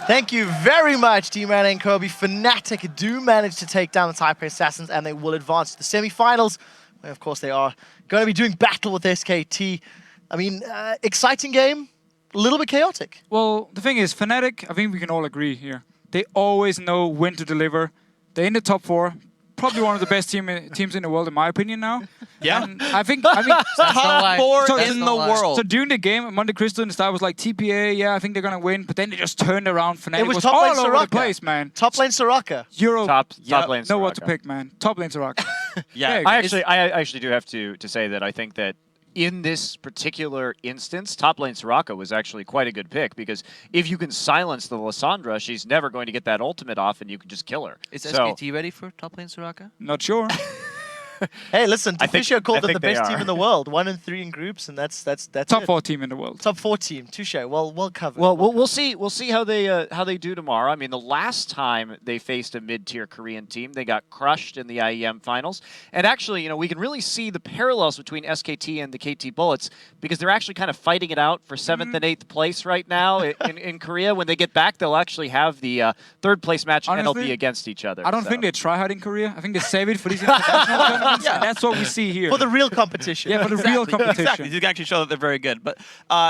Thank you very much, D-Man and Kobe. Fnatic do manage to take down the Taipei Assassins, and they will advance to the semi-finals, where, of course, they are going to be doing battle with SKT. I mean, exciting game, a little bit chaotic. Well, the thing is, Fnatic, I think we can all agree here, they always know when to deliver. They're in the top 4. Probably one of the best teams in the world, in my opinion, now. Yeah. And I mean, top 4 in the world. So during the game, Monte Cristo in the start was like TPA, yeah, I think they're gonna win. But then they just turned around. Fnatic was top lane all over Soraka. the place, man. Top lane Soraka. Euro. Top lane. Know what to pick, man. Top lane Soraka. Yeah. I actually do have to say that I think that in this particular instance, top lane Soraka was actually quite a good pick, because if you can silence the Lissandra, she's never going to get that ultimate off, and you can just kill her. Is SKT ready for top lane Soraka? Not sure. Hey, listen, Deficio called them the best team are. in the world. 1 and 3 in groups, and that's Top it. 4 team in the world. Top 4 team. Touche. Well covered. Well, we'll see how they do tomorrow. I mean, the last time they faced a mid-tier Korean team, they got crushed in the IEM finals. And actually, you know, we can really see the parallels between SKT and the KT Bullets, because they're actually kind of fighting it out for 7th and 8th place right now in Korea. When they get back, they'll actually have the 3rd place match, and it'll be against each other. I don't think they try hard in Korea. I think they save it for these international tournaments, and that's what we see here. For the real competition. Yeah, for the real competition. Exactly. You can actually show that they're very good. But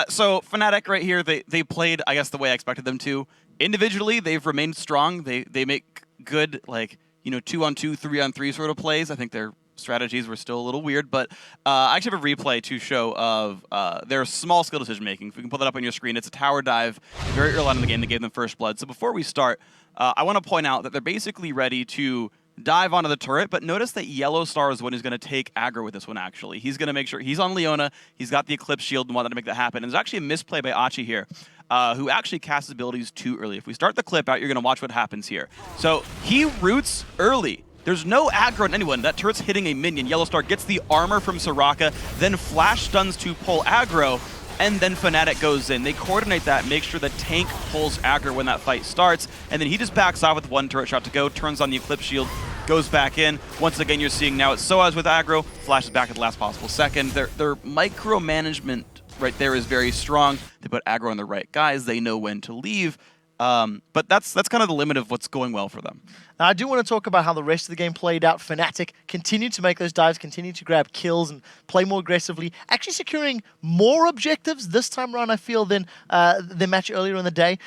so Fnatic right here, they played, I guess, the way I expected them to. Individually, they've remained strong. They make good, like, 2-on-2, 3-on-3 sort of plays. I think their strategies were still a little weird, but I actually have a replay to show of their small skill decision making. If we can pull that up on your screen, it's a tower dive very early on in the game that gave them first blood. So before we start, I want to point out that they're basically ready to dive onto the turret, but notice that Yellow Star is the one who's going to take aggro with this one, actually. He's going to make sure he's on Leona, he's got the Eclipse Shield and wanted to make that happen. And there's actually a misplay by Achi here, who actually casts his abilities too early. If we start the clip out, you're going to watch what happens here. So he roots early. There's no aggro on anyone. That turret's hitting a minion. Yellow Star gets the armor from Soraka, then flash stuns to pull aggro, and then Fnatic goes in. They coordinate that, make sure the tank pulls aggro when that fight starts, and then he just backs off with 1 turret shot to go, turns on the Eclipse Shield, goes back in. Once again, you're seeing now it's Soaz with aggro, flashes back at the last possible second. Their micromanagement right there is very strong. They put aggro on the right guys. They know when to leave. But that's kind of the limit of what's going well for them. Now, I do want to talk about how the rest of the game played out. Fnatic continued to make those dives, continued to grab kills and play more aggressively, actually securing more objectives this time around, I feel, than the match earlier in the day.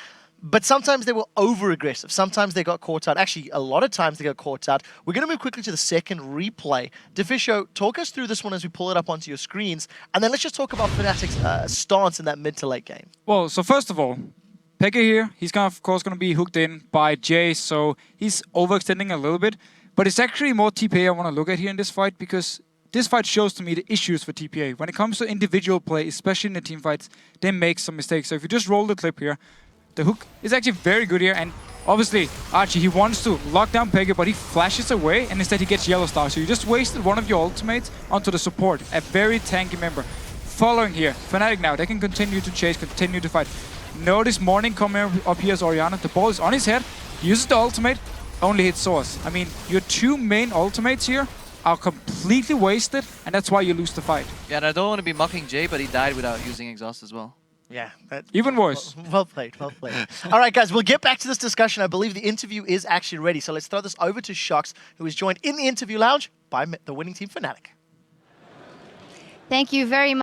But sometimes they were over-aggressive. Sometimes they got caught out. Actually, a lot of times they got caught out. We're going to move quickly to the second replay. Deficio, talk us through this one as we pull it up onto your screens. And then let's just talk about Fnatic's stance in that mid to late game. Well, so first of all, Pekka here, he's of course going to be hooked in by Jay, so he's overextending a little bit. But it's actually more TPA I want to look at here in this fight, because this fight shows to me the issues for TPA. When it comes to individual play, especially in the team fights, they make some mistakes. So if you just roll the clip here, the hook is actually very good here, and obviously Archie, he wants to lock down Pekka, but he flashes away, and instead he gets Yellow Star. So you just wasted one of your ultimates onto the support, a very tanky member. Following here, Fnatic now, they can continue to chase, continue to fight. Notice Morning coming up here as Orianna. The ball is on his head. He uses the ultimate, only hits Source. I mean, your 2 main ultimates here are completely wasted, and that's why you lose the fight. Yeah, and I don't want to be mocking Jay, but he died without using exhaust as well. Yeah. Even worse. Well played, well played. All right, guys, we'll get back to this discussion. I believe the interview is actually ready. So let's throw this over to Shox, who is joined in the interview lounge by the winning team, Fnatic. Thank you very much.